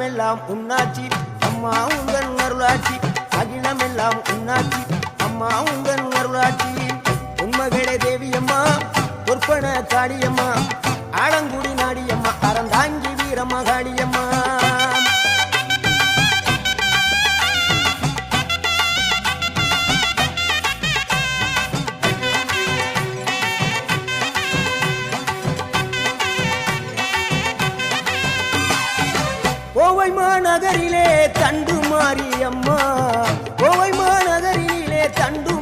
அகிலமெல்லாம் உன்னாட்சி அம்மா உந்தன் அருளாட்சி அகிலமெல்லாம் உன்னாட்சி அம்மா உந்தன் அருளாட்சி உண்மகளே தேவியம்மா பொற்பன காளியம்மா ஆலங்குடி நாடியம்மா அறந்தாங்கி வீரம்மா காளியம்மா கோவை மாநகரிலே தண்டு மாரியம்மா கோவை மாநகரிலே தண்டு